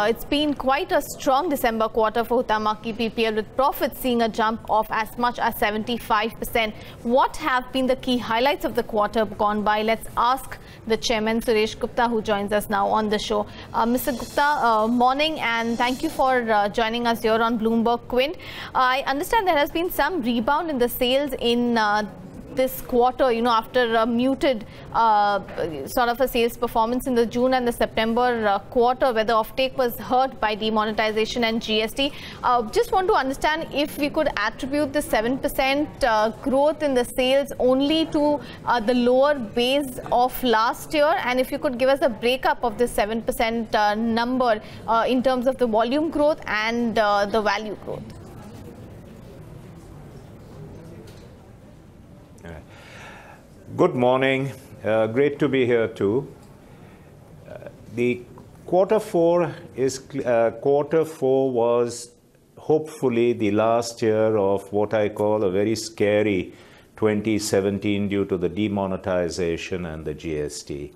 It's been quite a strong December quarter for Huhtamaki PPL, with profits seeing a jump of as much as 75%. What have been the key highlights of the quarter gone by? Let's ask the chairman, Suresh Gupta, who joins us now on the show. Mr. Gupta, morning, and thank you for joining us here on Bloomberg Quint. I understand there has been some rebound in the sales in this quarter, after a muted sort of a sales performance in the June and the September quarter, where the offtake was hurt by demonetization and GST. Just want to understand if we could attribute the 7% growth in the sales only to the lower base of last year, and if you could give us a breakup of this 7% number in terms of the volume growth and the value growth. Good morning. Great to be here too. The quarter four was hopefully the last year of what I call a very scary 2017 due to the demonetization and the GST.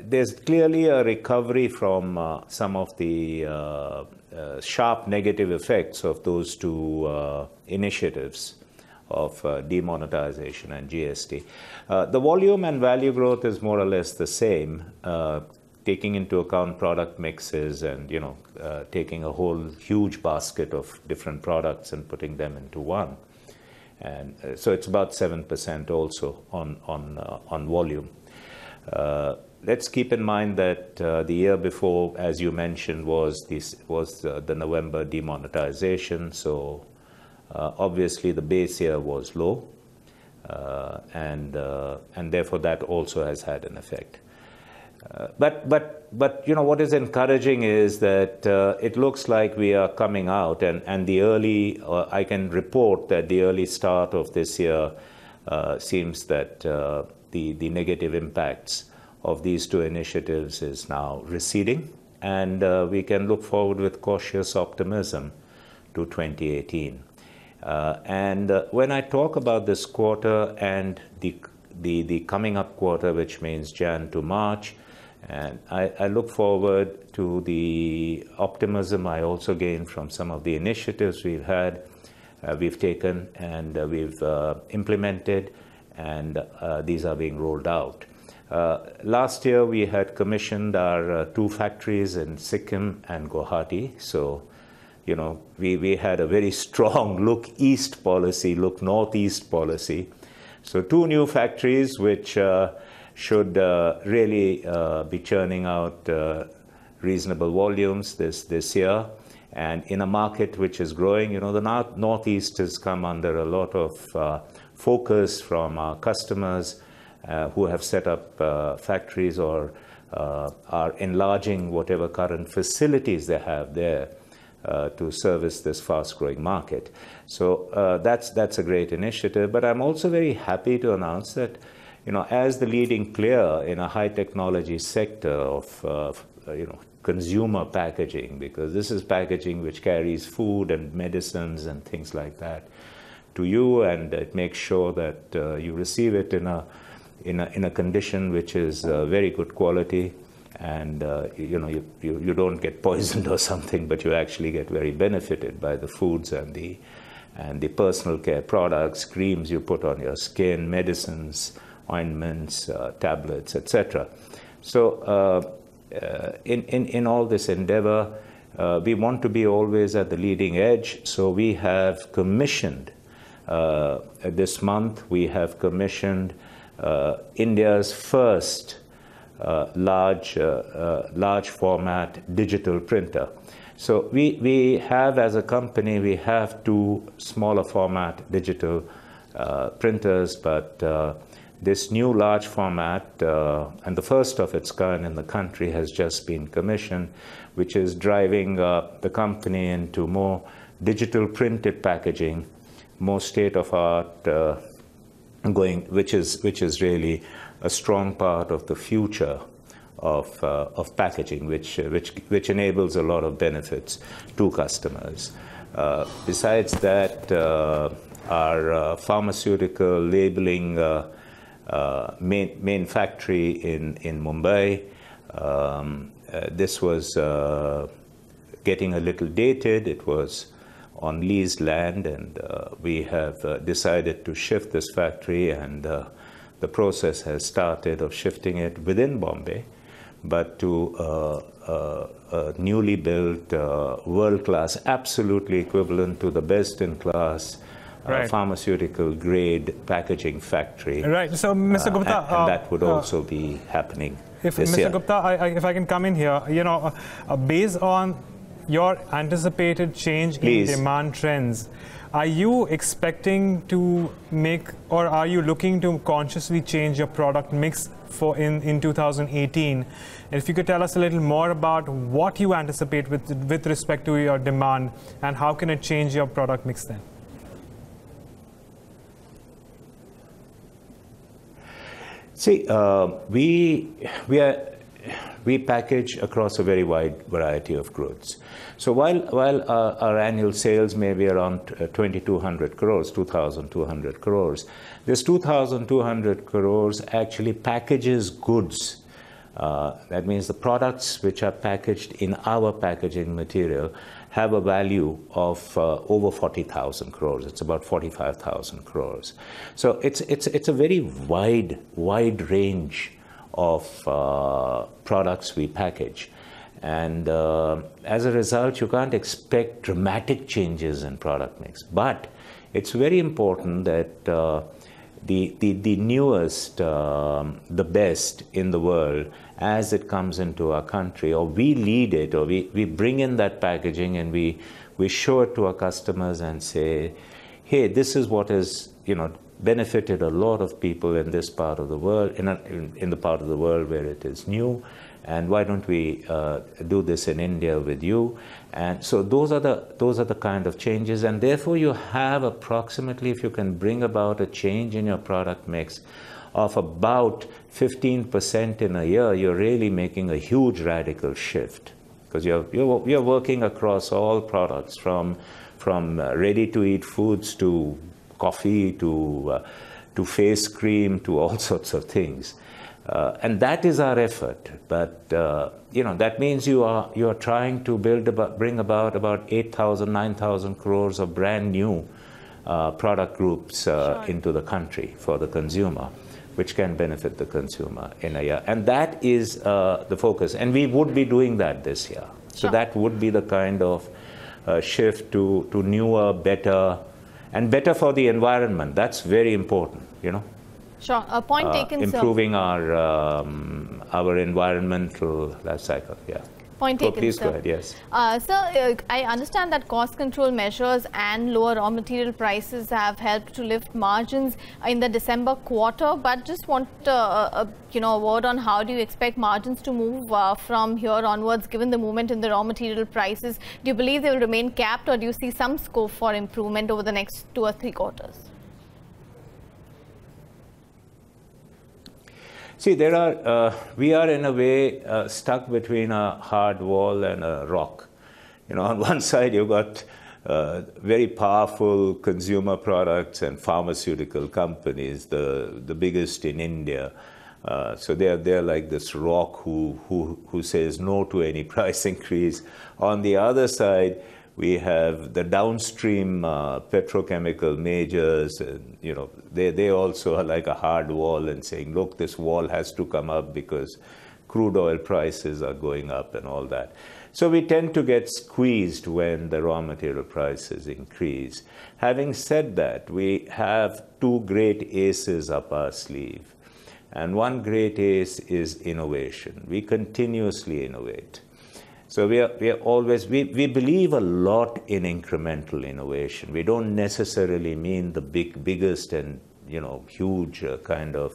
There's clearly a recovery from some of the sharp negative effects of those two initiatives of demonetization and GST. The volume and value growth is more or less the same, taking into account product mixes and, taking a whole huge basket of different products and putting them into one. And so it's about 7% also on volume. Let's keep in mind that the year before, as you mentioned, was the November demonetization. So obviously, the base year was low, and therefore that also has had an effect. But what is encouraging is that it looks like we are coming out, and the early I can report that the early start of this year seems that the negative impacts of these two initiatives is now receding, and we can look forward with cautious optimism to 2018. When I talk about this quarter and the coming up quarter, which means Jan to March, and I look forward to the optimism I also gain from some of the initiatives we've taken and we've implemented, and these are being rolled out. Last year we had commissioned our two factories in Sikkim and Guwahati, so we had a very strong look east policy, look northeast policy. So two new factories which should really be churning out reasonable volumes this year. And in a market which is growing, the northeast has come under a lot of focus from our customers who have set up factories or are enlarging whatever current facilities they have there. To service this fast-growing market. So that's a great initiative. But I'm also very happy to announce that, as the leading player in a high-technology sector of, consumer packaging, because this is packaging which carries food and medicines and things like that to you, and it makes sure that you receive it in a condition which is very good quality. And you don't get poisoned or something, but you actually get very benefited by the foods and the personal care products, creams you put on your skin, medicines, ointments, tablets, etc. So in all this endeavor, we want to be always at the leading edge. So we have commissioned this month. We have commissioned India's first large format digital printer. So we have, as a company, we have two smaller format digital printers, but this new large format, and the first of its kind in the country, has just been commissioned, which is driving the company into more digital printed packaging, more state-of-art which is really a strong part of the future of packaging, which enables a lot of benefits to customers. Besides that, our pharmaceutical labeling main factory in Mumbai This was getting a little dated. It was on leased land, and we have decided to shift this factory, and the process has started of shifting it within Bombay, but to a newly built, world-class, absolutely equivalent to the best-in-class pharmaceutical grade packaging factory. Right. So, Mr. Gupta, and that would also be happening this Mr. year. Gupta, if I can come in here, based on your anticipated change in demand trends, are you expecting to make, or are you looking to consciously change your product mix for in 2018? And if you could tell us a little more about what you anticipate with respect to your demand, and how can it change your product mix then? See, we package across a very wide variety of goods. So while our annual sales may be around 2,200 crores, 2,200 crores, this 2,200 crores actually packages goods. That means the products which are packaged in our packaging material have a value of over 40,000 crores. It's about 45,000 crores. So it's a very wide range of products we package. And as a result, you can't expect dramatic changes in product mix. But it's very important that the newest, the best in the world, as it comes into our country, or we lead it, or we bring in that packaging and we show it to our customers and say, hey, this is what has benefited a lot of people in this part of the world, in the part of the world where it is new, and why don't we do this in India with you? And so those are the kind of changes, and therefore you have approximately, if you can bring about a change in your product mix of about 15% in a year, you're really making a huge radical shift, because you're working across all products, from ready-to-eat foods to coffee to face cream to all sorts of things. And that is our effort. But that means you are trying to bring about 8,000, 9,000 crores of brand new product groups into the country for the consumer, which can benefit the consumer in a year. And that is the focus. And we would be doing that this year. So that would be the kind of shift to newer, better, and better for the environment. That's very important, Sure. A point taken, improving our environmental life cycle. Yeah. Point taken, please sir. Go ahead. Yes. Sir, I understand that cost control measures and lower raw material prices have helped to lift margins in the December quarter, but just want a word on how do you expect margins to move from here onwards, given the movement in the raw material prices? Do you believe they will remain capped, or do you see some scope for improvement over the next 2 or 3 quarters? See, we are in a way stuck between a hard wall and a rock. On one side you've got very powerful consumer products and pharmaceutical companies, the biggest in India. So they're like this rock who says no to any price increase. On the other side, we have the downstream petrochemical majors, and they also are like a hard wall and saying, look, this wall has to come up because crude oil prices are going up and all that. So we tend to get squeezed when the raw material prices increase. Having said that, we have 2 great aces up our sleeve. And one great ace is innovation. We continuously innovate. So we believe a lot in incremental innovation. We don't necessarily mean the biggest and huge kind of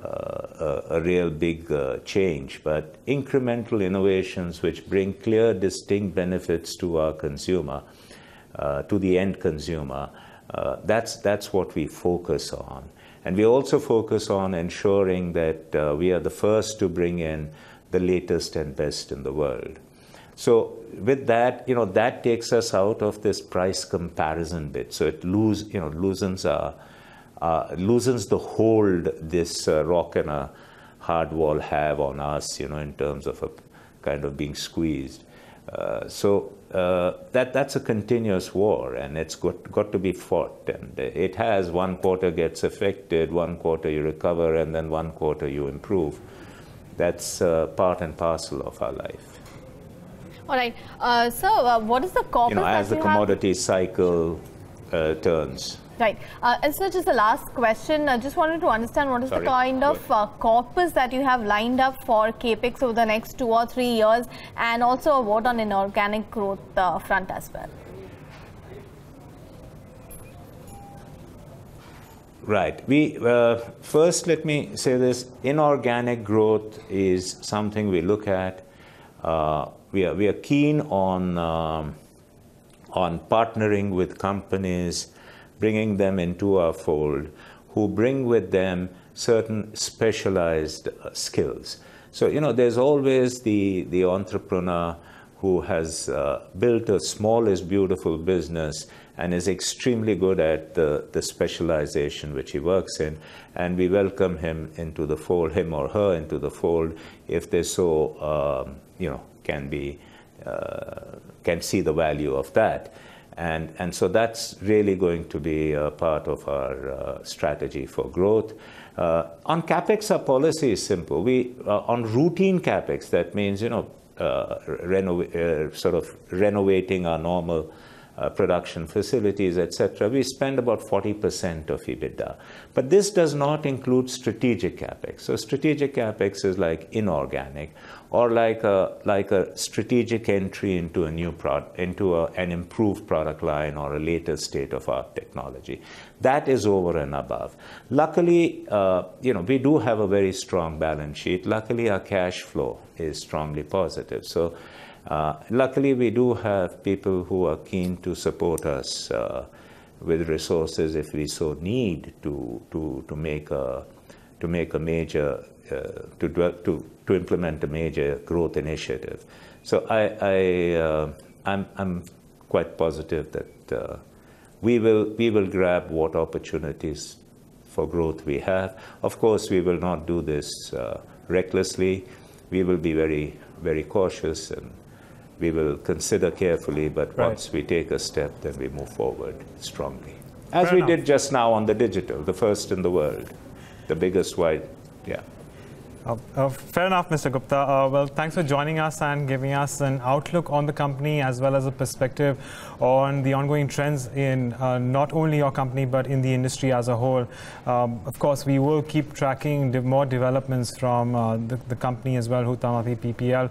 a real big change, but incremental innovations which bring clear, distinct benefits to our consumer, to the end consumer. That's what we focus on, and we also focus on ensuring that we are the first to bring in the latest and best in the world. So with that, that takes us out of this price comparison bit. So it loosens the hold this rock and a hardwall have on us, in terms of a kind of being squeezed. That's a continuous war, and it's got to be fought. And it has, one quarter gets affected, one quarter you recover, and then one quarter you improve. That's part and parcel of our life. All right. So what is the corpus as the commodity cycle turns. Right. And so just the last question, I just wanted to understand what is the kind of corpus that you have lined up for CAPEX over the next 2 or 3 years, and also a vote on inorganic growth front as well. Right. First, let me say this. Inorganic growth is something we look at. We are keen on partnering with companies, bringing them into our fold, who bring with them certain specialized skills. So, there's always the entrepreneur who has built a small is beautiful business and is extremely good at the specialization which he works in, and we welcome him into the fold, him or her into the fold, if they so, can see the value of that. And so that's really going to be a part of our strategy for growth. On CAPEX, our policy is simple. On routine CAPEX, that means, sort of renovating our normal production facilities, etc., we spend about 40% of EBITDA. But this does not include strategic CAPEX. So strategic CAPEX is like inorganic, or like a strategic entry into a new product, into an improved product line or a later state of art technology. That is over and above. Luckily, we do have a very strong balance sheet. Luckily, our cash flow is strongly positive. So luckily, we do have people who are keen to support us with resources if we so need to make a major to implement a major growth initiative. So I'm quite positive that we will grab what opportunities for growth we have. Of course, we will not do this recklessly. We will be very, very cautious, and we will consider carefully, but once we take a step, then we move forward strongly. As we did just now on the digital, the first in the world, the biggest wide, yeah. Fair enough, Mr. Gupta. Well, thanks for joining us and giving us an outlook on the company, as well as a perspective on the ongoing trends in not only your company, but in the industry as a whole. Of course, we will keep tracking more developments from the company as well, Huhtamaki PPL.